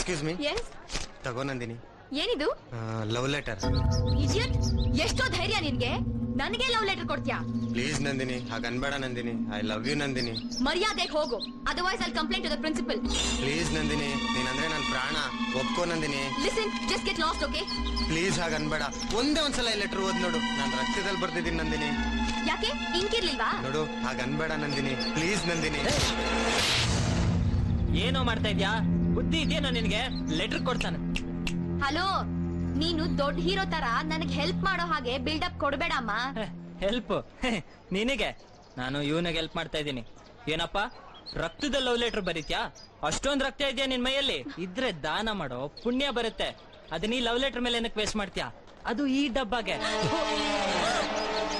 Excuse me. S. ತಗೋ ನಂದಿನಿ. ಏನಿದು? Love letter. Idiot, ಎಷ್ಟೋ ಧೈರ್ಯ ನಿನ್ಗೆ? ನನಗೆ ಲವ್ ಲೆಟರ್ ಕೊಡ್ತೀಯಾ? ಪ್ಲೀಸ್ ನಂದಿನಿ, ಹಾಗ ಅನ್ಬೇಡ Nandini. I love you Nandini. ಮರ್ಯಾದೆ ಹೋಗು, otherwise I complaint to the principal. Please Nandini, ನೀನಂದ್ರೆ ನನ್ ಪ್ರಾಣ. ಒಪ್ಕೋ Nandini. Listen, just get lost, okay? Please ಹಾಗ ಅನ್ಬೇಡ. ಒಂದೇ ಒಂದ್ಸಲ ಈ ಲೆಟರ್ ಓದ್ ನೋಡು. ನಾನು ರಕ್ತದಲ್ಲಿ ಬರ್ತಿದ್ದೀನಿ ನಂದಿನಿ. ಯಾಕೆ ಇಂಕಿರ್ಲಿಲ್ವಾ? ನೋಡು, ಹಾಗ ಅನ್ಬೇಡ ನಂದಿನಿ. ಪ್ಲೀಸ್ ನಂದಿನಿ. ಏನೋ ಮಾಡ್ತಾ ಇದ್ಯಾ? ಬುದ್ಧಿ ಇದೆಯೇನೋ ನಿನ್ಗೆ? ಲೆಟರ್ ಕೊಡ್ತಾನೆ. ಹಲೋ, ನೀನು ದೊಡ್ಡ ಹೀರೋ ತರ ನನಗ್ ಹೆಲ್ಪ್ ಮಾಡೋ ಹಾಗೆ ಬಿಲ್ಡಪ್ ಕೊಡ್ಬೇಡಮ್ಮ. ಹೆಲ್ಪ್ ನಿನಗೆ? ನಾನು ಇವನಿಗೆ ಹೆಲ್ಪ್ ಮಾಡ್ತಾ ಇದ್ದೀನಿ. ಏನಪ್ಪ, ರಕ್ತದ ಲವ್ ಲೆಟರ್ ಬರೀತ್ಯಾ? ಅಷ್ಟೊಂದ್ ರಕ್ತ ಇದೆಯಾ ನಿನ್ ಮೈಯಲ್ಲಿ? ಇದ್ರೆ ದಾನ ಮಾಡೋ, ಪುಣ್ಯ ಬರುತ್ತೆ. ಅದನ್ನ ಈ ಲವ್ ಲೆಟರ್ ಮೇಲೆ ಏನಕ್ಕೆ ವೇಸ್ಟ್ ಮಾಡ್ತೀಯಾ? ಅದು ಈ ಡಬ್ಬಾಗೆ.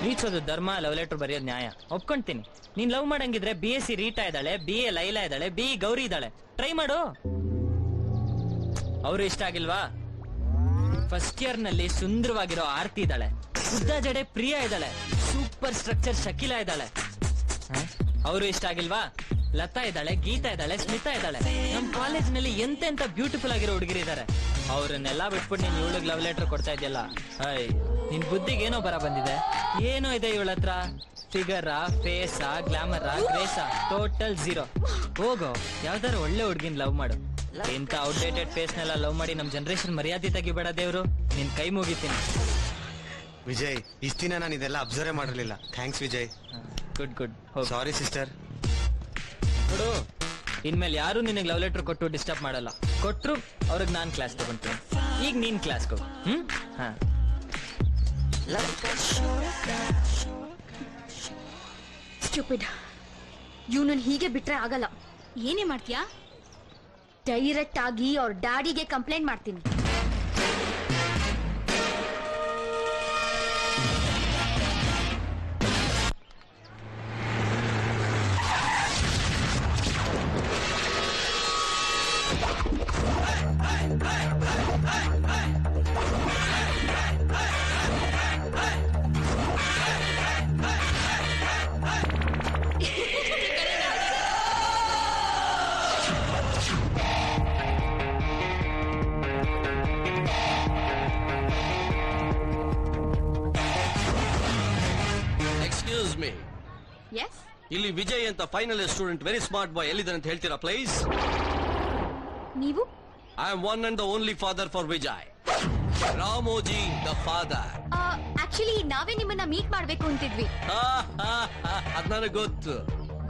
ರೀಚೋದು ಧರ್ಮ, ಲವ್ ಲೆಟರ್ ಬರೆಯೋದು ನ್ಯಾಯ, ಒಪ್ಕೊಂತೀನಿ. ನೀನ್ ಲವ್ ಮಾಡಂಗಿದ್ರೆ BSc ರೀಟಾ ಇದ್ದಾಳೆ, BA ಲೈಲಾ ಇದ್ದಾಳೆ, BE ಗೌರಿ ಇದ್ದಾಳೆ, ಟ್ರೈ ಮಾಡು. ಅವರು ಇಷ್ಟ ಆಗಿಲ್ವಾ? ಫಸ್ಟ್ ಇಯರ್ ನಲ್ಲಿ ಸುಂದರವಾಗಿರೋ ಆರ್ತಿ ಇದ್ದಾಳೆ, ಉದ್ದ ಜಡೆ ಪ್ರಿಯಾ ಇದ್ದಾಳೆ, ಸೂಪರ್ ಸ್ಟ್ರಕ್ಚರ್ ಶಕೀಲಾ ಇದ್ದಾಳೆ. ಅವರು ಇಷ್ಟ ಆಗಿಲ್ವಾ? ಲತಾ ಇದ್ದಾಳೆ, ಗೀತಾ ಇದ್ದಾಳೆ, ಸ್ಮಿತಾ ಇದ್ದಾಳೆ. ನಮ್ ಕಾಲೇಜ್ ನಲ್ಲಿ ಎಂತೆಂತ ಬ್ಯೂಟಿಫುಲ್ ಆಗಿರೋ ಹುಡುಗಿರು ಇದಾರೆ. ಅವ್ರನ್ನೆಲ್ಲ ಬಿಟ್ಬಿಟ್ಟು ನೀನ್ ಇವಳಿಗೆ ಲವ್ ಲೆಟರ್ ಕೊಡ್ತಾ ಇದೆಯಲ್ಲ, ನಿನ್ ಬುದ್ಧಿಗೆ ಏನೋ ಬರ ಬಂದಿದೆ. ಏನೋ ಇದೆ ಇವಳ ಹತ್ರ. ಫಿಗರಾ, ಫೇಸಾ, ಗ್ಲಾಮರಾ, ಗ್ರೇಸಾ, ಟೋಟಲ್ ಝೀರೋ. ಹೋಗೋ, ಯಾವ್ದಾರು ಒಳ್ಳೆ ಹುಡ್ಗಿನ್ ಲವ್ ಮಾಡು. ಇಂತ ಔಟ್ಡೇಟೆಡ್ ಫೇಸ್ ನೆಲ್ಲ ಲವ್ ಮಾಡಿ ನಮ್ ಜನರೇಷನ್ ಮರ್ಯಾದೆ ತೆಗಿಬೇಡ ದೇವ್ರು. ನಿನ್ ಕೈ ಮುಗಿತೀನಿ. ವಿಜಯ್, ಇಷ್ಟ ದಿನ ನಾನು ಇದೆಲ್ಲ ಅಬ್ಸರ್ವ್ ಮಾಡಿರ್ಲಿಲ್ಲ. Thanks Vijay. Good good. Sorry sister. ನೋಡು, ಇನ್ಮೇಲೆ ಯಾರು ನಿನಗೆ ಲವ್ ಲೆಟರ್ ಕೊಟ್ಟು ಡಿಸ್ಟರ್ಬ್ ಮಾಡಲ್ಲ. ಕೊಟ್ರು ಅವ್ರಿಗೆ ನಾನ್ ಕ್ಲಾಸ್ ತಗೊಂತೀನಿ. ಈಗ ನೀನ್ ಕ್ಲಾಸ್ ಹೋಗು. ಹಾ, ಸ್ಟೂಪಿಡ್. ಇವನನ್ನ ಹೀಗೆ ಬಿಟ್ರೆ ಆಗಲ್ಲ. ಏನೇ ಮಾಡ್ತೀಯಾ? ಡೈರೆಕ್ಟ್ ಆಗಿ ಅವ್ರ ಡ್ಯಾಡಿಗೆ ಕಂಪ್ಲೇಂಟ್ ಮಾಡ್ತೀನಿ. ಎಸ್. ಇಲ್ಲಿ ವಿಜಯ್ ಅಂತ final year student, very smart boy, ಎಲ್ಲಿದ್ದಾನೆ ಅಂತ ಹೇಳ್ತೀರಾ ಪ್ಲೀಸ್? ನೀವು? I am one and the only father for Vijay, Ramoji the father. Actually ನಾವೇ ನಿಮ್ಮನ್ನ ಮೀಟ್ ಮಾಡ್ಬೇಕು ಅಂತಿದ್ವಿ. ಅದ್ ನನಗೆ ಗೊತ್ತು.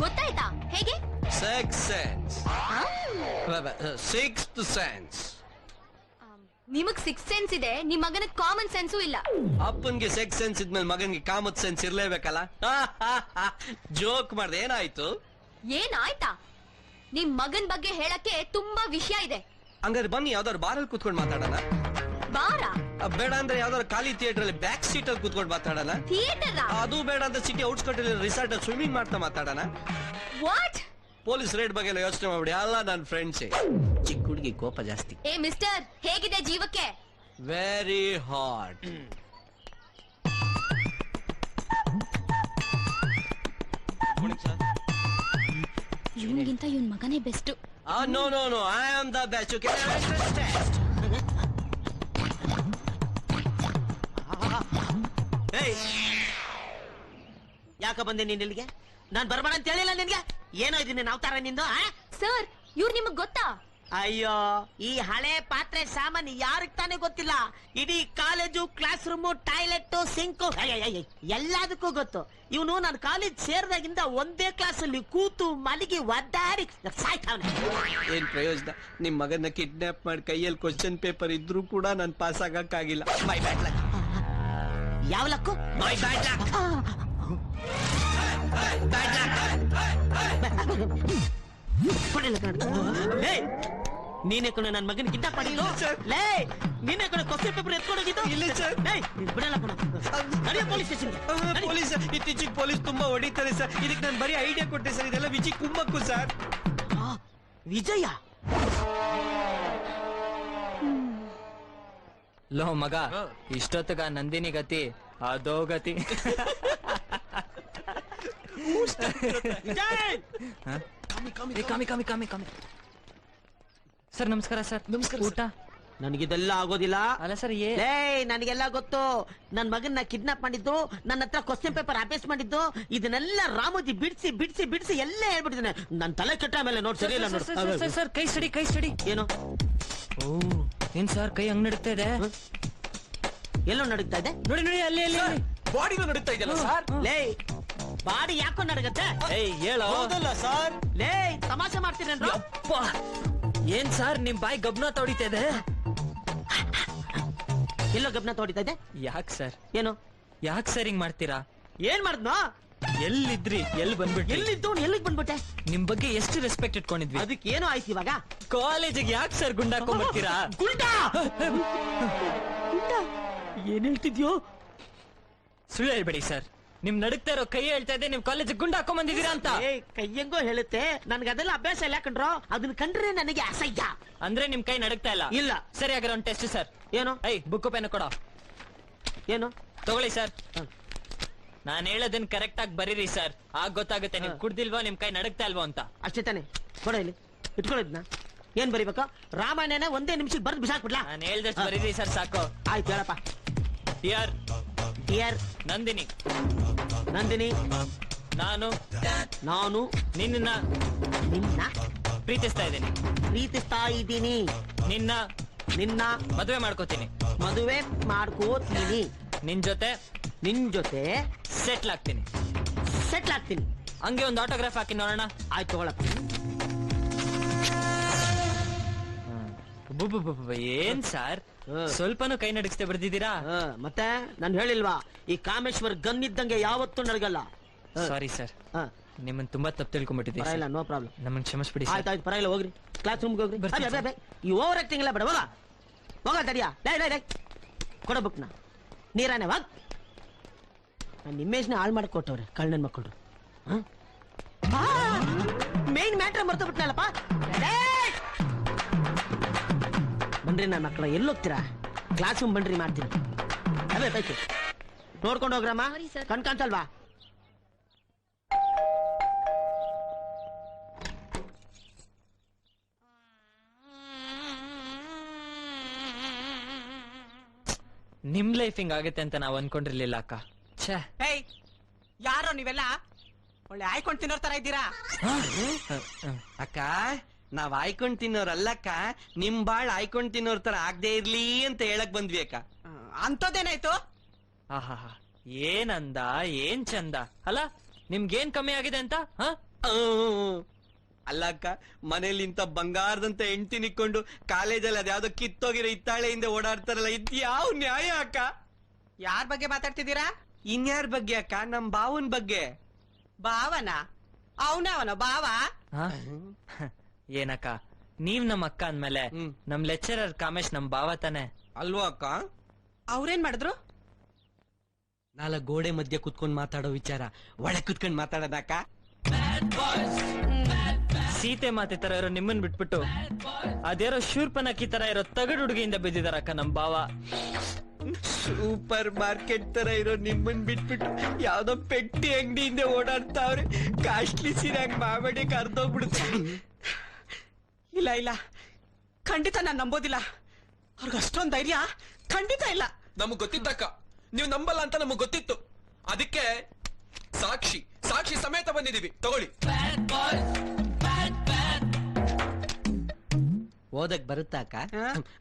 ಗೊತ್ತಾಯ್ತಾ? ಹೇಗೆ? Six sense. ನಿಮಗ್ ಸಿಕ್ಸ್ ಸೆನ್ಸ್ ಇದೆ, ನಿಮ್ ಮಗನ ಕಾಮನ್ ಸೆನ್ಸು ಇಲ್ಲ. ಅಪ್ಪನ್ಗೆ ಸಿಕ್ಸ್ ಸೆನ್ಸ್ ಇದ್ಮೇಲೆ ಮಗನ್ಗೆ ಕಾಮನ್ ಸೆನ್ಸ್ ಇರ್ಲೇಬೇಕಲ್ಲ. ಜೋಕ್ ಮಾಡ್ದೆ, ಏನಾಯ್ತು? ಏನಾಯ್ತಾ? ನಿಮ್ ಮಗನ್ ಬಗ್ಗೆ ಹೇಳಕ್ಕೆ ತುಂಬಾ ವಿಷಯ ಇದೆ. ಹಂಗಾದ್ರೆ ಬನ್ನಿ ಯಾವ್ದಾದ್ರು ಬಾರಲ್ಲಿ ಕೂತ್ಕೊಂಡು ಮಾತಾಡೋಣ. ಬಾರ? ಬೇಡ ಅಂದ್ರೆ ಯಾವ್ದಾದ್ರು ಖಾಲಿ ಥಿಯೇಟರ್ ಅಲ್ಲಿ ಬ್ಯಾಕ್ ಸೀಟ್ ಅಲ್ಲಿ ಕೂತ್ಕೊಂಡು ಮಾತಾಡೋಣ. ಥಿಯೇಟರ್? ಅದು ಬೇಡ ಅಂದ್ರೆ ಸಿಟಿ ಔಟ್ಸ್ಕರ್ಟ್ ಅಲ್ಲಿ ರಿಸಾರ್ಟ್ ಅಲ್ಲಿ ಸ್ವಿಮ್ಮಿಂಗ್ ಮಾಡ್ತಾ ಮಾತಾಡೋಣ. ವಾಟ್? ಪೊಲೀಸ್ ರೇಡ್ ಬಗ್ಗೆ ಯೋಚನೆ ಮಾಡ್ಬಿಡಿ, ಅಲ್ಲ ನನ್ನ ಫ್ರೆಂಡ್ಸೇ. ಚಿಕ್ಕ ಹುಡುಗಿ ಕೋಪ ಜಾಸ್ತಿ. ಏ ಮಿಸ್ಟರ್, ಹೇಗಿದೆ ಜೀವಕ್ಕೆ? Very hot. ಇವನ್ಗಿಂತ ಇವನ್ ಮಗನೇ best. No no no, I am the best. ಯಾಕ ಬಂದೆ ನೀನ್ ಇಲ್ಲಿಗೆ? ನಾನ್ ಬರ್ಬೇಡ ಅಂತ ಹೇಳಿಲ್ಲ ನಿನ್ಗೆ. ಏನೋ ಇದೀನಿ ನಾವು ತರ ನಿಂದು. ಸರ್, ಇವ್ರು ನಿಮಗ್ ಗೊತ್ತಾ? ಅಯ್ಯೋ, ಈ ಹಳೆ ಪಾತ್ರೆ ಸಾಮಾನು ಯಾರಿಗ್ ತಾನೇ ಗೊತ್ತಿಲ್ಲ? ಇಡೀ college, class room, toilet, sink ಎಲ್ಲದಕ್ಕೂ ಗೊತ್ತು. ಇವನು ನಾನು ಕಾಲೇಜ್ ಸೇರಿದಾಗಿಂದ ಒಂದೇ ಕ್ಲಾಸ್ ಅಲ್ಲಿ ಕೂತು ಮಲಗಿ ಒದ್ದಾಡಿ ಸಾಯ್ತಾವನೆ. ಏನ್ ಪ್ರಯೋಜನ? ನಿಮ್ ಮಗನ ಕಿಡ್ನಾಪ್ ಮಾಡಿ ಕೈಯಲ್ಲಿ ಕ್ವಶನ್ ಪೇಪರ್ ಇದ್ರೂ ಕೂಡ ನಾನು ಪಾಸ್ ಆಗಕ್ಕಾಗಿಲ್ಲ. ಮೈ ಬ್ಯಾಡ್ ಲಕ್. ಯಾವ ಲಕ್ಕು? ಮೈ ಬ್ಯಾಡ್ ಲಕ್. ನೀನೆ ಕಣ ನನ್ ಮಗನ ಕಿಡ್ನಾಪ್ ಮಾಡಿಲ್ಲ. ಲೇ, ನೀನೆ ಕಣ ಕ್ವಶನ್ ಪೇಪರ್ ಎತ್ಕೊಂಡೋಗಿದ್ದು. ಇಲ್ಲ ಸರ್, ಬಿಡಲ್ಲ ಕಣ. ನಡೆಯೋ ಪೊಲೀಸ್ ಸ್ಟೇಷನ್ಗೆ. ಪೊಲೀಸ್ ಇತ್ತೀಚೆಗೆ ಪೊಲೀಸ್ ತುಂಬಾ ಹೊಡಿತಾರೆ ಸರ್. ಇದಕ್ಕೆ ನಾನು ಬರೀ ಐಡಿಯಾ ಕೊಟ್ಟೆ ಸರ್. ಇದೆಲ್ಲ ವಿಜಯ್ ಕುಮ್ಮಕ್ಕು ಸರ್. ವಿಜಯ? ಲೋ ಮಗ, ಇಷ್ಟೊತ್ತಗ ನಂದಿನಿ ಗತಿ ಅದೋ ಗತಿ. ಕಮ್ಮಿ ಕಮ್ಮಿ ಕಮ್ಮಿ ಕಮ್ಮಿ ಕಮ್ಮಿ. ಸರ್ ನಮಸ್ಕಾರ ಸರ್. ನಮಸ್ಕಾರ. ಊಟ? ನನಗಿದೆಲ್ಲ ಆಗೋದಿಲ್ಲ. ಅಲ್ಲ ಸರ್ ಲೇ ನನಗೆಲ್ಲ ಗೊತ್ತು. ನನ್ ಮಗನ್ನ ಕಿಡ್ನಾಪ್ ಮಾಡಿದ್ದು, ನನ್ನ ಹತ್ರ ಕ್ವಶನ್ ಪೇಪರ್ ಅಭ್ಯಾಸ ಮಾಡಿದ್ದು, ಇದನ್ನೆಲ್ಲ ರಾಮೋಜಿ ಬಿಡಿಸಿ ಬಿಡಿಸಿ ಬಿಡಿಸಿ ಎಲ್ಲ ಹೇಳ್ಬಿಟ್ಟಿದ್ದಾನೆ. ನನ್ ತಲೆ ಕೆಟ್ಟ ಮೇಲೆ ನೋಡ್ ಸರಿ ಇಲ್ಲ ನೋಡು. ಸರ್ ಕೈ ಸ್ಟಡಿ. ಏನು? ಓ ಏನ್ ಸರ್ ಕೈ ಹಂಗ್ ನಡುತ್ತಾ ಇದೆ? ಎಲ್ಲೋ ನಡುಗ್ತಾ ಇದೆ? ನೋಡಿ ಅಲ್ಲಿ ಬಾಡಿನೂ ನಡೀತಾ ಇದೆಯಲ್ಲ ಸರ್. ಲೇ ಬಾಡಿ ಯಾಕೋ ನಡಗತ್ತೆ? ಹೇಳೋ. ಹೌದಲ್ಲ ಸರ್. ಲೇ ತಮಾಷೆ ಮಾಡ್ತೀರೇನ್ರು? ಏನ್ ಸರ್ ನಿಮ್ ಬಾಯಿ ಗಬ್ನ ತೊಡಿತಾ ಇದೆ? ಎಲ್ಲೋ ಗಬ್ನ ತೊಡಿತಾ ಇದೆ? ಯಾಕ್ ಸರ್? ಏನು ಯಾಕ್ ಸರ್ ಹಿಂಗ್ ಮಾಡ್ತೀರಾ? ಏನ್ ಮಾಡಿದ್ನೋ? ಎಲ್ಲಿದ್ರಿ? ಎಲ್ಲಿ ಬಂದ್ಬಿಟ್ರಿ? ಎಲ್ಲಿದ್ದು ಎಲ್ಲಿಗೆ ಬಂದ್ಬಿಟ್ಟೆ? ನಿಮ್ ಬಗ್ಗೆ ಎಷ್ಟು ರೆಸ್ಪೆಕ್ಟ್ ಇಟ್ಕೊಂಡಿದ್ವಿ. ಅದಕ್ಕೆ ಏನೋ ಆಯ್ತು ಇವಾಗ. ಕಾಲೇಜಿಗೆ ಯಾಕೆ ಸರ್ ಗುಂಡಾಕೊಂಡ್ಬರ್ತೀರಾ? ಗುಂಡಾ ಏನ್ ಹೇಳ್ತಿದ್ಯೋ? ಸುಳ್ಳು ಹೇಳ್ಬೇಡಿ ಸರ್. ನಿಮ್ ನಡುಕ್ತಾ ಇರೋ ಕೈ ಹೇಳ್ತಾ ಇದೆ ನಿಮ್ ಕಾಲೇಜಿಗೆ ಗುಂಡ ಹಾಕೊಂಡ್ ಬಂದಿದ್ದೀರಾ ಅಂತ. ಕೈಯಂಗೋ ಹೇಳುತ್ತೆ. ನನ್ಗೆ ಅದೆಲ್ಲ ಅಭ್ಯಾಸ ಇಲ್ಲ ಕಂಡ್ರೋ. ಅದನ್ನ ಕಂಡ್ರೆ ನನಗೆ ಅಸಹ್ಯ. ಅಂದ್ರೆ ನಿಮ್ ಕೈ ನಡುಕ್ತಾ ಇಲ್ಲ? ಇಲ್ಲ. ಸರಿ ಆಗಿರೋ ಒಂದು ಟೆಸ್ಟ್ ಸರ್. ಏನು? ಬುಕ್ ಪೆನ್ ಕೊಡೋ. ಏನು ತಗೊಳ್ಳಿ ಸರ್. ನಾನ್ ಹೇಳೋದನ್ನ ಕರೆಕ್ಟ್ ಆಗಿ ಬರೀರಿ ಸರ್. ಆಗ ಗೊತ್ತಾಗುತ್ತೆ ನಿಮ್ ಕುಡ್ದಿಲ್ವಾ ನಿಮ್ ಕೈ ನಡುಕ್ತಾ ಇಲ್ವೋ ಅಂತ. ಅಷ್ಟೇ ತಾನೆ? ಕೊಡ ಇಲ್ಲಿ ಇಟ್ಕೊಳ್ಳಿದ್ನ. ಏನ್ ಬರೀಬೇಕು? ರಾಮಾಯಣನ ಒಂದೇ ನಿಮಿಷಕ್ಕೆ ಬರ್ದು ಬಿಸಾಕ್ಬಿಡ್ಲಾ? ನಾನು ಹೇಳ್ದಷ್ಟು ಬರೀರಿ ಸರ್ ಸಾಕು. ಆಯ್ತು ಹೇಳಪ್ಪ. ಡಿಯರ್ ನಂದಿನಿ. ನಾನು ನಿನ್ನ ಪ್ರೀತಿಸ್ತಾ ಇದ್ದೀನಿ. ನಿನ್ನ ಮದುವೆ ಮಾಡ್ಕೋತೀನಿ. ನಿನ್ ಜೊತೆ ಸೆಟ್ಲ್ ಆಗ್ತೀನಿ. ಹಂಗೆ ಒಂದು ಆಟೋಗ್ರಾಫ್ ಹಾಕಿ ನೋಡೋಣ. ಆಯ್ತು ತಗೊಳಪ್ಪ. ಏನ್ ಸರ್ ಸ್ವಲ್ಪನೂ ಕೈ ನಡಗಿಸ್ತೇ ಬರ್ದಿದ್ದೀರಾ? ಮತ್ತೆ ನಾನು ಹೇಳಿಲ್ವಾ, ಈ ಕಾಮೇಶ್ವರ್ ಗನ್ ಇದ್ದಂಗೆ ಯಾವತ್ತೂ ನಡಗಲ್ಲ. ಸಾರಿ ಸರ್, ನಿಮ್ಮನ್ನ ತುಂಬಾ ತಪ್ಪು ತಿಳ್ಕೊಂಡ್ಬಿಟ್ಟಿದ್ದೀವಿ. ಇಲ್ಲ, ನೋ ಪ್ರಾಬ್ಲಮ್. ನಮ್ಮನ್ನ ಕ್ಷಮಿಸ್ಬಿಡಿ. ಆಯ್ತು ಪರವಾಗಿಲ್ಲ, ಹೋಗ್ರಿ ಕ್ಲಾಸ್ ರೂಮ್ಗೆ ಹೋಗ್ರಿ. ಈ ಓವರ್ ಆಕ್ಟಿಂಗ್ ಎಲ್ಲ ಬೇಡ. ಹೋಗ ತಡಿಯಾ. ಕೊಡ ಬುಕ್ನ. ನೀರಾನೆ ವಾಗ. ನನ್ನ ಇಮೇಜ್ನ ಹಾಳು ಮಾಡಿಕೊಟ್ಟವ್ರೆ ಕಳ್ಳನ ಮಕ್ಕಳು. ಮೇನ್ ಮ್ಯಾಟ್ರ್ ಮರ್ತು ಬಿಟ್ನಲ್ಲಪ್ಪ. ಬನ್ರಿ ನನ್ನ ಮಕ್ಕಳ, ಎಲ್ಲೋಗ್ತೀರಾ? ಕ್ಲಾಸ್ ರೂಮ್ ಬನ್ರಿ, ಮಾಡ್ತೀನಿ. ಅದೇ ಬೈಕು ನೋಡ್ಕೊಂಡು ಹೋಗ್ರಮ್ಮ. ಕಣ್ಕಾಣ್ಸಲ್ವಾ? ನಿಮ್ ಲೈಫ್ ಹಿಂಗ್ ಆಗತ್ತೆ ಅಂತ ನಾವ್ ಅನ್ಕೊಂಡಿರ್ಲಿಲ್ಲ ಅಕ್ಕ. ಛೇ, ಯಾರೋ ನೀವೆಲ್ಲ ಒಳ್ಳೆ ಆಯ್ಕೊಂಡ್ ತಿನ್ನೋರ್ ತರ ಇದ್ದೀರಾ? ಅಕ್ಕ, ನಾವ್ ಆಯ್ಕೊಂಡ್ ತಿನ್ನೋರಲ್ಲಕ್ಕ, ನಿಮ್ ಬಾಳ್ ಆಯ್ಕೊಂಡ್ ತಿನ್ನೋರ್ ತರ ಆಗದೆ ಇರ್ಲಿ ಅಂತ ಹೇಳಕ್ ಬಂದ್ವಿ ಅಕ್ಕ. ಅಂತದೇನಾಯ್ತು? ಆಹಾ, ಏನಂದ, ಏನ್ ಚಂದ ಅಲ್ಲ. ನಿಮ್ಗೇನ್ ಕಮ್ಮಿ ಆಗಿದೆ ಅಂತ? ಅಲ್ಲ ಅಕ್ಕ, ಮನೇಲಿ ಇಂತ ಬಂಗಾರದಂತ ಹೆಂಡ್ತಿ ನಿಕ್ಕೊಂಡು ಕಾಲೇಜಲ್ಲಿ ಅದ್ಯಾವ್ದೋ ಕಿತ್ತೋಗಿರೋ ಇತ್ತಾಳೆಯಿಂದ ಓಡಾಡ್ತಾರಲ್ಲ, ಇದ್ಯಾವ್ ನ್ಯಾಯ ಅಕ್ಕ? ಯಾರ್ ಬಗ್ಗೆ ಮಾತಾಡ್ತಿದ್ದೀರಾ? ಇನ್ಯಾರ ಬಗ್ಗೆ ಅಕ್ಕ? ನಮ್ ಬಾವನ್ ಬಗ್ಗೆ. ಭಾವನ? ಅವನ ಭಾವ? ಏನಕ್ಕ, ನೀವ್ ನಮ್ ಅಕ್ಕ ಅಂದ್ಮೇಲೆ ನಮ್ ಲೆಕ್ಚರರ್ ಕಾಮೇಶ್ ನಮ್ ಭಾವ ತಾನೆ ಅಲ್ವಾ ಅಕ್ಕ? ಅವ್ರೇನ್ ಮಾಡಿದ್ರು? ನಾಲ್ಕು ಗೋಡೆ ಮಧ್ಯೆ ಕುತ್ಕೊಂಡ್ ಮಾತಾಡೋ ವಿಚಾರ ಒಳಗೆ ಕುತ್ಕೊಂಡ್ ಮಾತಾಡೋದಕ್ಕ. ಸೀತೆ ಮಾತೆ ತರ ಇರೋ ನಿಮ್ಮನ್ ಬಿಟ್ಬಿಟ್ಟು ಅದೇರೋ ಶೂರ್ಪನಕ್ಕಿ ತರ ಇರೋ ತಗಡು ಹುಡುಗಿಯಿಂದ ಬಿದ್ದಿದಾರಕ್ಕ ನಮ್ ಭಾವ. ಸೂಪರ್ ಮಾರ್ಕೆಟ್ ತರ ಇರೋ ನಿಮ್ಮನ್ ಬಿಟ್ಬಿಟ್ಟು ಯಾವ್ದೋ ಪೆಟ್ಟಿ ಅಂಗಡಿಯಿಂದ ಓಡಾಡ್ತಾವ್ರೆ. ಕಾಸ್ಟ್ಲಿ ಸೀರೆಯಾಗಿ ಮಾವಡಿ ಕರ್ದೋಗ್ಬಿಡುತ್ತೆ. ಇಲ್ಲ, ಖಂಡಿತ ನಾನ್ ನಂಬೋದಿಲ್ಲ. ಅವ್ರಿಗೆ ಅಷ್ಟೊಂದ್ ಧೈರ್ಯ ಖಂಡಿತ ಇಲ್ಲ. ನಮಗ್ ಗೊತ್ತಿದ್ದಕ್ಕ, ನೀವು ನಂಬಲ್ಲ ಅಂತ ನಮಗ್ ಗೊತ್ತಿತ್ತು. ಅದಕ್ಕೆ ಸಾಕ್ಷಿ ಸಮೇತ ಬಂದಿದೀವಿ, ತಗೊಳ್ಳಿ. ಓದಕ್ ಬರುತ್ತಾ ಅಕ್ಕ?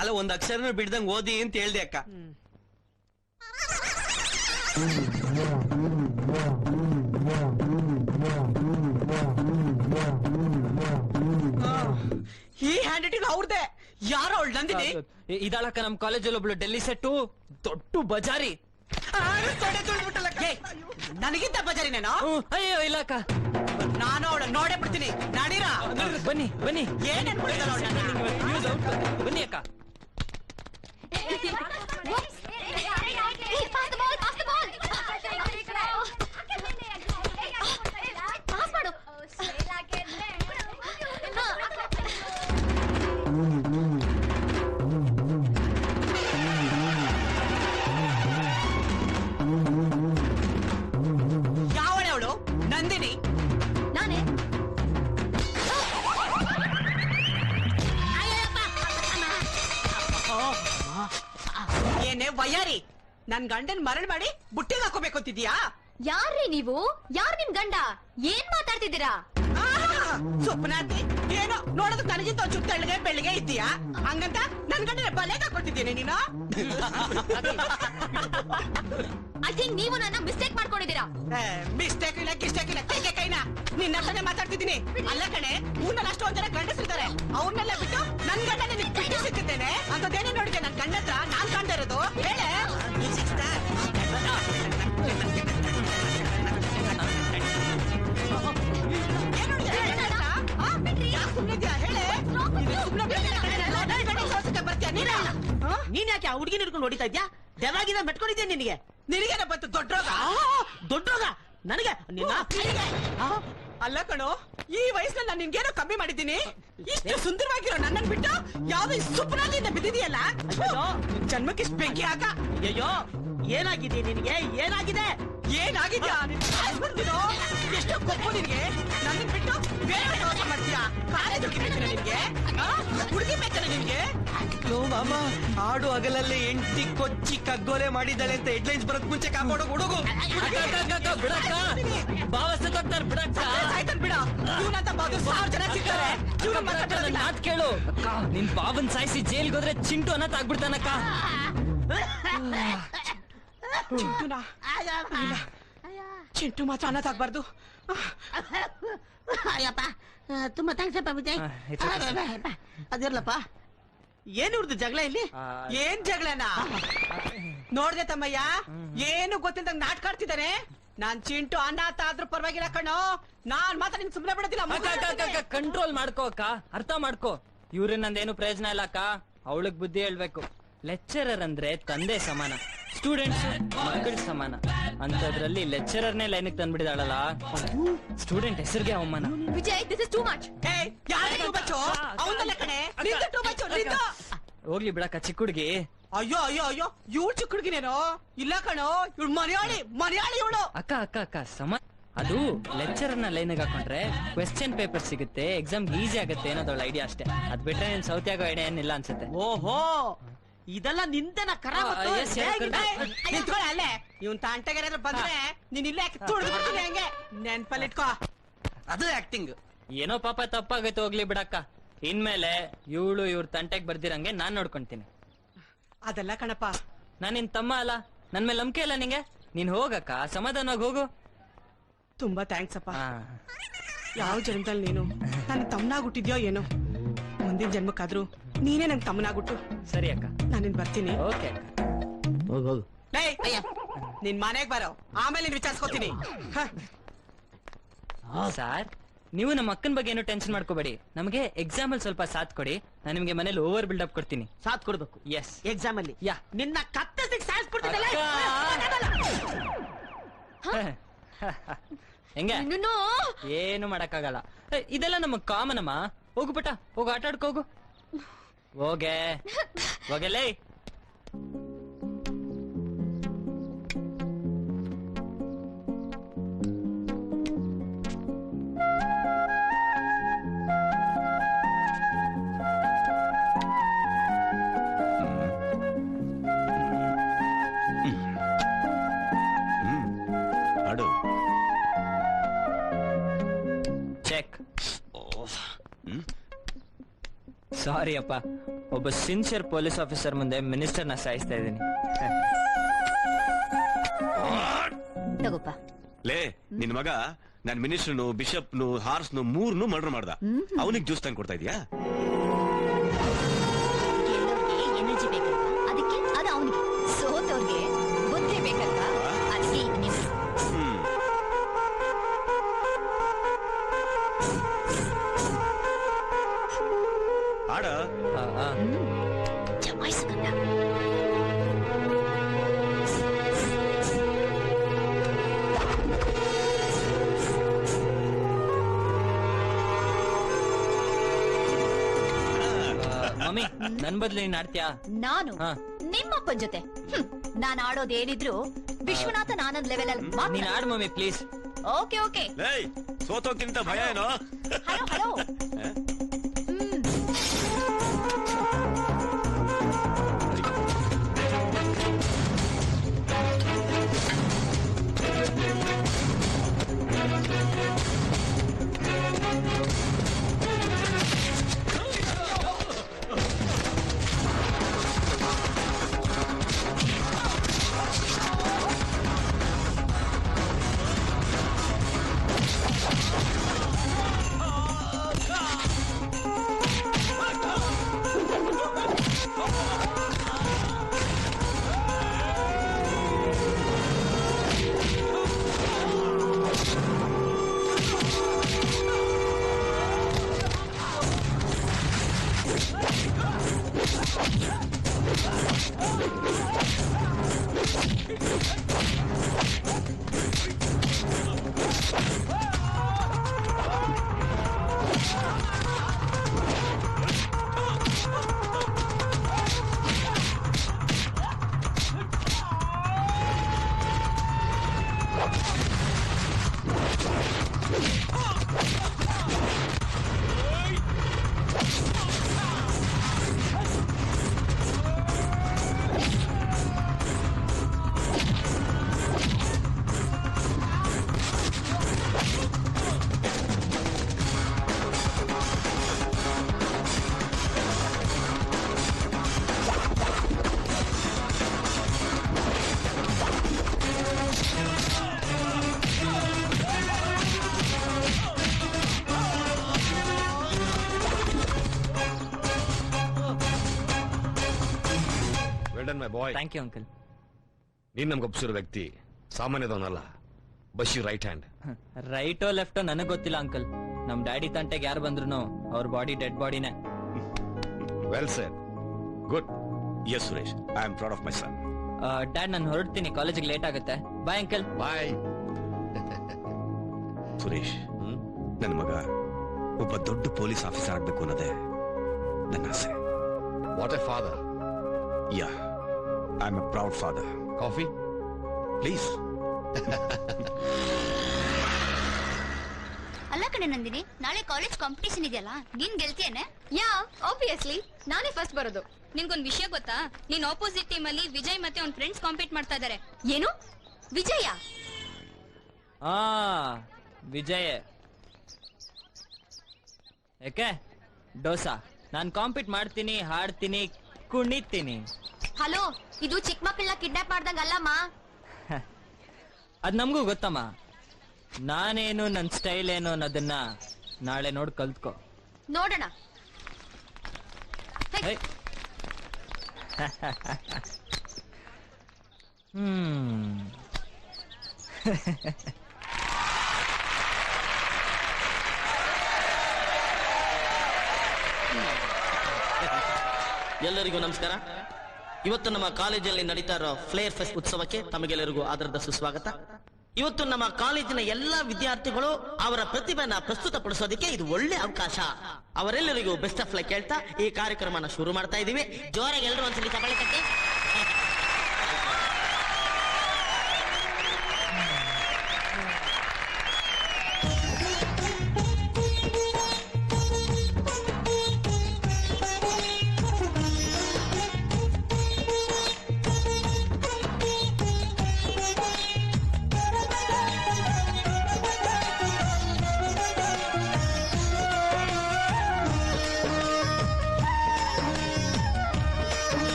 ಅಲ್ಲ, ಒಂದ್ ಅಕ್ಷರನ ಬಿಡ್ದಂಗ್ ಓದಿ ಅಂತ ಹೇಳ್ದೆ ಅಕ್ಕ. ಈ ಹ್ಯಾಂಡ್ ರೈಟಿಂಗ್ ಅವ್ರದೇ. ಯಾರೋ ಅವಳು ನಂದಿನಿ. ಇದಾಳಕ್ಕ ನಮ್ ಕಾಲೇಜಲ್ಲಿ ಒಬ್ಳು ಡೆಲ್ಲಿ ಸೆಟ್ಟು ದೊಡ್ಡ ಬಜಾರಿ. ನನಗಿಂತ ಬಜಾರಿನೇನೋ? ಅಯ್ಯೋ ಇಲ್ಲಕ್ಕ, ನಾನು ಅವಳ ನೋಡೇ ಬಿಡ್ತೀನಿ. ನಡೀರಾ, ಬನ್ನಿ. ಏನ್ ಬನ್ನಿ ಅಕ್ಕ. ಯಾವಳೆ ಅವಳು? ನಂದಿನಿ? ನಾನೇ. ಅಯ್ಯಪ್ಪ ಏನೇ ವಯ್ಯಾರಿ ನನ್ ಗಂಡನ್ ಮರಳು ಮಾಡಿ ಬುಟ್ಟಿಗೆ ಹಾಕೋಬೇಕು ಅಂತಿದ್ಯಾ? ಯಾರ್ರೀ ನೀವು? ಯಾರ್ ನಿಮ್ ಗಂಡ? ಏನ್ ಮಾತಾಡ್ತಿದ್ದೀರಾ? ಸುಪ್ನಾತಿ ಏನೋ ನೋಡೋದಕ್ ನನಗಿಂತ ಒಂಚೂರು ತೆಳ್ಳಗೆ ಬೆಳ್ಳಗೆ ಇದ್ದೀಯಾ, ಹಂಗಂತ ನನ್ ಗಂಡನ ಬಲೆಗೆ ಹಾಕೊಟ್ಟಿದ್ದೀನಿ ನೀನು. ಐ ಥಿಂಕ್ ನೀವು ನನ್ನ ಮಿಸ್ಟೇಕ್ ಮಾಡ್ಕೊಂಡಿದ್ದೀರಾ. ಮಿಸ್ಟೇಕ್ ಇಲ್ಲ ಗಿಸ್ಟೇಕ್ ಇಲ್ಲ, ಕೈಗೆ ಕೈನ ನಿನ್ನ ಹತ್ರನೇ ಮಾತಾಡ್ತಿದ್ದೀನಿ. ಅಲ್ಲ ಕಣೆ, ಊರ್ನಲ್ಲಿ ಅಷ್ಟೊಂದ್ ಜನ ಗಂಡಸಿರ್ತಾರೆ, ಅವ್ರನ್ನೆಲ್ಲ ಬಿಟ್ಟು ನನ್ ಗಂಡ ನಿನಗೆ ಬಿಟ್ಟು ಸಿಕ್ಕಿದ್ದೇನೆ ಅಂತದೇನೇ ನೋಡಿದೆ ನನ್ ಗಂಡ ಹತ್ರ ನಾನ್ ಕಾಣ್ತಾ ಇರೋದು. ಹೇಳೆ ನೀನ್ ಯಾಕೆ ಆ ಹುಡುಗಿನ ಹಿಡ್ಕೊಂಡು ಹೊಡಿತಾ ಇದ್ಯಾ? ದೆವಾಗಿದ ಮೆಟ್ಕೊಂಡಿದ್ಯಾ ನಿನಗೆ? ನಿನಗೇನ ಬಂತು ದೊಡ್ಡ ರೋಗ? ದೊಡ್ಡ ರೋಗ ನನಗೆ ನಿನ್ನ ಅಲ್ಲ ಕಣೋ, ಈ ವಯಸ್ಸಲ್ಲಿ ನಾನು ನಿನ್ಗೇನೋ ಕಮ್ಮಿ ಮಾಡಿದ್ದೀನಿ. ಇಷ್ಟು ಸುಂದರವಾಗಿರೋ ನನ್ನನ್ ಬಿಟ್ಟು ಯಾವ್ದೋ ಸುಪ್ರಾದಿಂದ ಬಿದ್ದಿದೆಯಲ್ಲ, ಜನ್ಮಕ್ಕೆ ಇಷ್ಟು ಬೆಂಕಿ ಹಾಕ. ಅಯ್ಯೋ ಏನಾಗಿದೆ ನಿನಗೆ? ಏನಾಗಿದೆ? ಏನಾಗಿದ್ಯಾ? ಎಷ್ಟು ಕೊಪ್ಪು ನಿನ್ಗೆ? ನನ್ನ ಬಿಟ್ಟು ಬೇರೆ ಕೆಲಸ ಮಾಡ್ತೀಯಾ? ಕಾಲೇಜ್ ಹುಡುಗಿ ನಿನ್ಗೆ? ಹುಡುಗಿ ಬೇಕಲ್ಲ ನಿನ್ಗೆ? ಮಾಮ ಆಡು ಹಗಲಲ್ಲೇ ಎಂಟಿ ಕೊಚ್ಚಿ ಕಗ್ಗೋಲೆ ಮಾಡಿದ್ದಾಳೆ ಅಂತ ಹೆಡ್ಲೈನ್ಸ್ ಬರಕ್ ಮುಂಚೆ ಕಾಪಾಡೋ ಹುಡುಗು. ಬಿಡಕ್ಕ ಭಾವಸ್ಥಾಗ್ತಾರೆ ಬಿಡಕ್ಕ. ಆಯ್ತನ್ ಬಿಡ, ಇವನಂತ ಬಾದು 1000 ಜನ ಸಿಗ್ತಾರೆ. ಇವ್ನು ಮಾತಾಡೋದಿಲ್ಲ. ಮಾತ್ ಕೇಳು ಅಕ್ಕ, ನಿನ್ ಬಾಬನ್ ಸಾಯಿಸಿ ಜೈಲ್ಗೆ ಹೋದ್ರೆ ಚಿಂಟು ಅನ್ನತ್ ಆಗ್ಬಿಡ್ತಾನಕ್ಕ. ಚಿಂಟುನಾ? ಇಲ್ಲ, ಚಿಂಟು ಮಾತ್ರ ಅನ್ನತಾಗ್ಬಾರ್ದು. ಅಯ್ಯಪ್ಪ ತುಂಬಾ ಥ್ಯಾಂಕ್ಸ್ ಅಪ್ಪ ವಿಜಯ್. ಅದಿರ್ಲಪ್ಪ, ಏನ್ ಇವ್ರದ್ದು ಜಗಳ ಇಲ್ಲಿ? ಏನ್ ಜಗಳನ ನೋಡ್ದೆ ತಮ್ಮಯ್ಯ? ಏನು ಗೊತ್ತಿಲ್ದಂಗ್ ನಾಟಕ ಆಡ್ತಿದ್ದಾನೆ. ನಾನ್ ಚಿಂಟು ಅನಾಥ ಆದ್ರೂ ಪರವಾಗಿಲ್ಲ ಕಣೋ, ನಾನ್ ಮಾತ್ರ ನಿನ್ ಸುಮ್ನೆ ಬಿಡೋದಿಲ್ಲ. ಕಂಟ್ರೋಲ್ ಮಾಡ್ಕೋ ಅಕ್ಕ, ಅರ್ಥ ಮಾಡ್ಕೋ. ಇವ್ರಿಂದ ನಂದೇನು ಪ್ರಯೋಜನ ಇಲ್ಲ ಅಕ್ಕ, ಅವಳಗ್ ಬುದ್ಧಿ ಹೇಳ್ಬೇಕು. ಲೆಕ್ಚರರ್ ಅಂದ್ರೆ ತಂದೆ ಸಮಾನ, ಸ್ಟೂಡೆಂಟ್ಸ್ ಮಕ್ಕಳ ಸಮಾನ. ಅಂತದ್ರಲ್ಲಿ ಲೆಕ್ಚರರ್ನೇ ಲೈನ್ಗೆ ತಂದ್ಬಿಡಿದಾಳಲ್ಲ, ಸ್ಟೂಡೆಂಟ್ ಹೆಸರಿಗೆ ಅವಮಾನ. Vijay, this is too much. ಅವನಲ್ಲ ಕಣೆ, ನಿಂದು ಟೂ ಮಚ್. ಹೋಗ್ಲಿ ಬಿಡಕ್ಕ ಚಿಕ್ಕ ಹುಡುಗಿ. ಅಯ್ಯೋ ಅಯ್ಯೋ ಅಯ್ಯೋ, ಇವಳು ಚಿಕ್ಕ ಹುಡುಗಿನೇನೋ? ಇಲ್ಲ ಕಣೋ, ಇವಳು ಮನೆಯಾಳಿ ಇವಳು. ಅಕ್ಕ ಅಕ್ಕ ಅಕ್ಕ ಅದು ಲೆಕ್ಚರರ್ನ ಲೈನ್ಗೆ ಹಾಕೊಂಡ್ರೆ ಕ್ವೆಶ್ಚನ್ ಪೇಪರ್ ಸಿಗುತ್ತೆ, ಎಕ್ಸಾಮ್ ಈಸಿ ಆಗುತ್ತೆ ಅನ್ನೋದೊಳ್ಳೆ ಐಡಿಯಾ ಅಷ್ಟೇ. ಅದ್ ಬಿಟ್ರೆ ನಿನ್ ಸೌತ್ಯಾಗೋ ಐಡಿಯಾ ಏನಿಲ್ಲ ಅನ್ಸುತ್ತೆ. ಓಹೋ, ಇದೆಲ್ಲ ನಿಂದನ ಕರ. ನಿಂತ್ಕೊಳ್ಳ ಅಲ್ಲೇ, ಇವನ್ ತಾಂಟೆಗೆ ಬಂದ್ರೆ ನೀನ್ ಇಲ್ಲೇ ತುಳಿದು ಬಿಡ್ತೀನಿ. ಹಂಗೆ ನೆನ್ಪಲ್ಲಿಟ್ಕೋ. ಅದು ಆಕ್ಟಿಂಗ್. ಏನೋ ಪಾಪ ತಪ್ಪಾಗೈತೆ, ಹೋಗ್ಲಿ ಬಿಡಕ್ಕ. ಇನ್ಮೇಲೆ ಇವಳು ಇವ್ರ ತಂಟೆಗೆ ಬರ್ದಿರಂಗೆ ನಾನ್ ನೋಡ್ಕೊಂತೀನಿ. ಅದೆಲ್ಲ ಕಣಪ್ಪ, ನಾನ್ ನಿನ್ ತಮ್ಮ ಅಲ್ಲ, ನನ್ ಮೇಲೆ ನಂಬಿಕೆ ಇಲ್ಲ ನಿಂಗೆ. ನೀನ್ ಹೋಗಕ್ಕ, ಸಮಾಧಾನವಾಗಿ ಹೋಗು. ತುಂಬಾ ಥ್ಯಾಂಕ್ಸ್ ಅಪ್ಪ. ಯಾವ ಜನ್ಮದಲ್ಲಿ ನೀನು ನನ್ನ ತಮ್ಮನಾಗ್ ಹುಟ್ಟಿದ್ಯೋ ಏನೋ, ಮುಂದಿನ ಜನ್ಮಕ್ಕಾದ್ರೂ ನೀನೇ ನನ್ ತಮ್ಮನಾಗ್ಬಿಟ್ಟು. ಸರಿ ಅಕ್ಕ, ನಾನಿನ್ ಬರ್ತೀನಿ. ಓಕೆ ಅಕ್ಕ. ಹೋಗು. ನಿನ್ ಮನೆಗ್ ಬರೋ, ಆಮೇಲೆ ನೀನ್ ವಿಚಾರಿಸ್ಕೊತೀನಿ. ಸಾರ್, ನೀವು ನಮ್ಮ ಅಕ್ಕನ ಬಗ್ಗೆ ಏನು ಟೆನ್ಷನ್ ಮಾಡ್ಕೋಬೇಡಿ. ನಮಗೆ ಎಕ್ಸಾಮ್ ಅಲ್ಲಿ ಸ್ವಲ್ಪ ಸಾಥ್ ಕೊಡಿ, ನಾನು ನಿಮ್ಗೆ ಮನೇಲಿ ಓವರ್ ಬಿಲ್ಡಪ್ ಕೊಡ್ತೀನಿ. ಸಾಥ್ ಕೊಡ್ಬೇಕು? ಎಸ್. ಎಕ್ಸಾಮ್ ಅಲ್ಲಿ ಯಾ. ನಿನ್ನ ಕತ್ತೆ ಸಾಯಿಸ್ಬಿಡ್ತಿದ್ದಲ್ಲ. ಹೆಂಗೆ? ಏನು ಮಾಡಕ್ಕಾಗಲ್ಲ, ಇದೆಲ್ಲ ನಮಗ್ ಕಾಮನ್ ಅಮ್ಮ. ಹೋಗು ಪುಟ್ಟ, ಹೋಗು ಆಟ ಆಡ್ಕೋಗು. ಹೋಗೆ ಹೋಗಲೇ. ಚೆಕ್. ಸಾರಿ ಅಪ್ಪ, ಒಬ್ಬ ಸಿನ್ಸಿಯರ್ ಪೊಲೀಸ್ ಆಫೀಸರ್ ಮುಂದೆ ಮಿನಿಸ್ಟರ್ನ ಸಾಯಿಸ್ತಾ ಇದ್ದೀನಿ. ತಗೋಪ್ಪ. ಲೇ, ನಿನ್ ಮಗ ನನ್ ಮಿನಿಸ್ಟರ್ನು, ಬಿಷಪ್ನು, ಹಾರ್ಸ್ನು 3 ಮರ್ಡರ್ ಮಾಡ್ದ. ಅವನಿಗೆ ಜ್ಯೂಸ್ ತಂದು ಕೊಡ್ತಾ ಇದೀಯಾ? ಎನರ್ಜಿ ಬೇಕಲ್ವಾ, ಅದಕ್ಕೆ ಅದು ಅವನಿಗೆ. ಸೋತವ್ರಿಗೆ ಬುದ್ಧಿ ಬೇಕಲ್ವಾ, ಅದಕ್ಕೆ ನೀವು. ಆಡ ಜಮಾಯಿಸ್ಕೊಂಡ. ಮಮ್ಮಿ, ನನ್ ಬದ್ಲು ನೀನ್ ಆಡ್ತೀಯಾ? ನಾನು ನಿಮ್ಮಪ್ಪನ ಜೊತೆ ನಾನು ಆಡೋದೇನಿದ್ರು ವಿಶ್ವನಾಥನ್ ಆನಂದ್ ಲೆವೆಲ್ ಅಲ್ಲಿ ಮಾತ್ರ. ನೀನ್ ಆಡ್ ಮಮ್ಮಿ ಪ್ಲೀಸ್. Okay okay. ಸೋತೋಕ್ಕಿಂತ ಭಯ ಏನೋ? Hello hello. Done my boy. Thank you uncle. ನೀನ್ ನಮ್ಗೆ ಒಪ್ಸಿರೋ ವ್ಯಕ್ತಿ ಸಾಮಾನ್ಯದವನಲ್ಲ. Basheer right hand. ರೈಟೋ ಲೆಫ್ಟೋ ನನಗ್ ಗೊತ್ತಿಲ್ಲ ಅಂಕಲ್. ನಮ್ ಡ್ಯಾಡಿ ತಂಟೆಗೆ ಯಾರು ಬಂದ್ರು ಅವ್ರ ಬಾಡಿ ಡೆಡ್ ಬಾಡಿನೇ. Well sir, good. Yes Suresh, I am proud of my son. Dad ನಾನು ಹೊರಡ್ತೀನಿ, ಕಾಲೇಜಿಗೆ ಲೇಟ್ ಆಗುತ್ತೆ. Bye uncle. ಬಾಯ್. ಸುರೇಶ್, ನನ್ನ ಮಗ ಒಬ್ಬ ದೊಡ್ಡ ಪೊಲೀಸ್ ಆಫೀಸರ್ ಆಗ್ಬೇಕು ಅನ್ನೋದೇ ನನ್ನ ಆಸೆ. What A father. Yeah, I am A proud father. Coffee please. ಅಲ್ಲ ಕಣೆ ನಂದಿನಿ, ನಾಳೆ ಕಾಲೇಜ್ ಕಾಂಪಿಟೇಷನ್ ಇದೆಯಲ್ಲ, ನೀನ್ ಗೆಲ್ತಿಯೇನೆ? ಯಾ, ಆಬ್ವಿಯಸ್ಲಿ ನಾನೇ ಫಸ್ಟ್ ಬರೋದು. ನಿನ್ಗೊಂದ್ ವಿಷಯ ಗೊತ್ತಾ? ನೀನ್ ಆಪೋಸಿಟ್ ಟೀಮ್ ಅಲ್ಲಿ ವಿಜಯ್ ಮತ್ತೆ ಅವ್ನ ಫ್ರೆಂಡ್ಸ್ ಕಾಂಪೀಟ್ ಮಾಡ್ತಾ ಇದಾರೆ. ಏನು ವಿಜಯ? ಆ ವಿಜಯ್. ಯಾಕೆ ಡೋಸಾ? ನಾನ್ ಕಾಂಪೀಟ್ ಮಾಡ್ತೀನಿ, ಹಾಡ್ತೀನಿ, ಕುಣಿತೀನಿ. ಹಲೋ, ಇದು ಚಿಕ್ಕ ಮಕ್ಕಳನ್ನ ಕಿಡ್ನಾಪ್ ಮಾಡ್ದಂಗ ಅಲ್ಲಮ್ಮ. ಅದ್ ನಮಗೂ ಗೊತ್ತಮ್ಮ. ನಾನೇನು ನನ್ ಸ್ಟೈಲ್ ಏನು ಅನ್ನೋದನ್ನ ನಾಳೆ ನೋಡ್ ಕಲ್ತ್ಕೋ. ನೋಡೋಣ. ಹೇ. ಎಲ್ಲರಿಗೂ ನಮಸ್ಕಾರ. ಇವತ್ತು ನಮ್ಮ ಕಾಲೇಜಲ್ಲಿ ನಡೀತಾ ಇರೋ ಫ್ಲೇರ್ ಫೆಸ್ಟ್ ಉತ್ಸವಕ್ಕೆ ತಮಗೆಲ್ಲರಿಗೂ ಆದರದ ಸುಸ್ವಾಗತ. ಇವತ್ತು ನಮ್ಮ ಕಾಲೇಜಿನ ಎಲ್ಲಾ ವಿದ್ಯಾರ್ಥಿಗಳು ಅವರ ಪ್ರತಿಭೆನ ಪ್ರಸ್ತುತಪಡಿಸೋದಕ್ಕೆ ಇದು ಒಳ್ಳೆ ಅವಕಾಶ. ಅವರೆಲ್ಲರಿಗೂ ಬೆಸ್ಟ್ ಆಫ್ ಲಕ್ ಹೇಳ್ತಾ ಈ ಕಾರ್ಯಕ್ರಮನ ಶುರು ಮಾಡ್ತಾ ಇದೀವಿ. ಜೋರಾಗಿ ಎಲ್ಲರೂ ಒಂದ್ಸಲಿ ಚಪ್ಪಾಳೆ ತಟ್ಟಿ.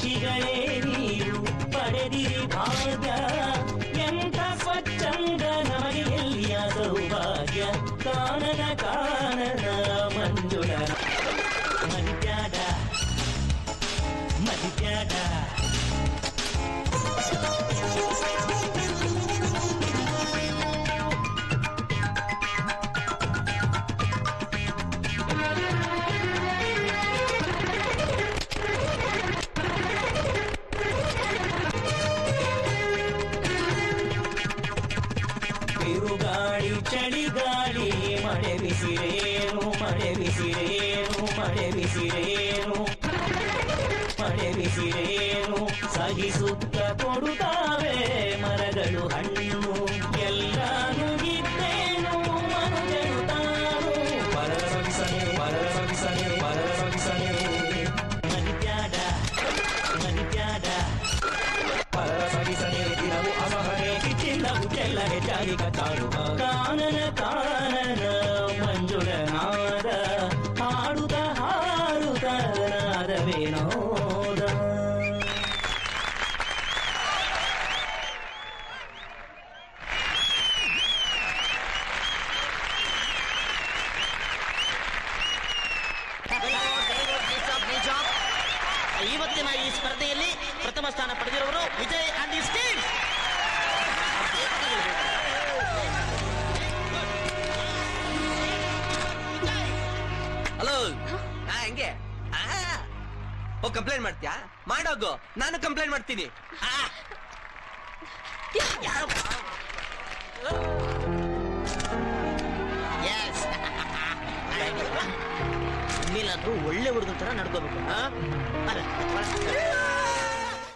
ಸಾಕ್ಷಿಗಳೇ ನೀವು ಪಡೆದಿರಿ ಭಾಗ್ಯ ಎಂಥ ಸ್ವಚ್ಛಂದ ನಮಗೆ ಎಲ್ಲಿಯ ಸೌಭಾಗ್ಯ ಕಾನನ ಕಾನನ ಮಂಜುಳ ಮಧ್ಯಾಡ ಮಧ್ಯಾಡ ಬಿರುಗಾಳಿ ಚಳಿಗಾಳಿ ಮಳೆ ಬಿಸಿರೇನು ಮಳೆ ಬಿಸಿರೇನು ಮಳೆ ಬಿಸಿರೇನು ಮಳೆ ಬಿಸಿರೇನು ಸಹಿಸುತ್ತ ಕೊಡುತ್ತಾವೆ ಮರಗಳು ಹಣ್ಣು ಎಲ್ಲಾನು ಗಿದ್ದೇನು ಮನುಜನು ತಾನು ಪರಸನೆ ಪರಸನೆ ಪರಸನೆ ಮನಿತ್ಯಾಡ ಮನಿತ್ಯಾಡ ಪರಸನೆ ದಿನವು ಅಸಹನೆ ಕಿಚ್ಚಿಲ್ಲವು ಚೆಲ್ಲನೆ ಚಾರಿಕ ತಾಳುವ ಕಾನನ ಕಾನನ ಮಂಜುಳ ನಾದ ಹಾಡುತ್ತ ಹಾಡುತ್ತ ನಾದವೇನೋದ ಇವತ್ತಿನ ಈ ಸ್ಪರ್ಧೆಯಲ್ಲಿ ಪ್ರಥಮ ಸ್ಥಾನ ಪಡೆದಿರುವರು Vijay and his team. Hello ಹೆಂಗೆ ಹೋಗ್ ಕಂಪ್ಲೇಂಟ್ ಮಾಡ್ತೀಯಾ ಮಾಡೋಗು ನಾನು ಕಂಪ್ಲೇಂಟ್ ಮಾಡ್ತೀನಿ ಮೇಲಾದ್ರೂ ಒಳ್ಳೆ ಹುಡುಗನ ತರ ನಡ್ಕೋಬೇಕು.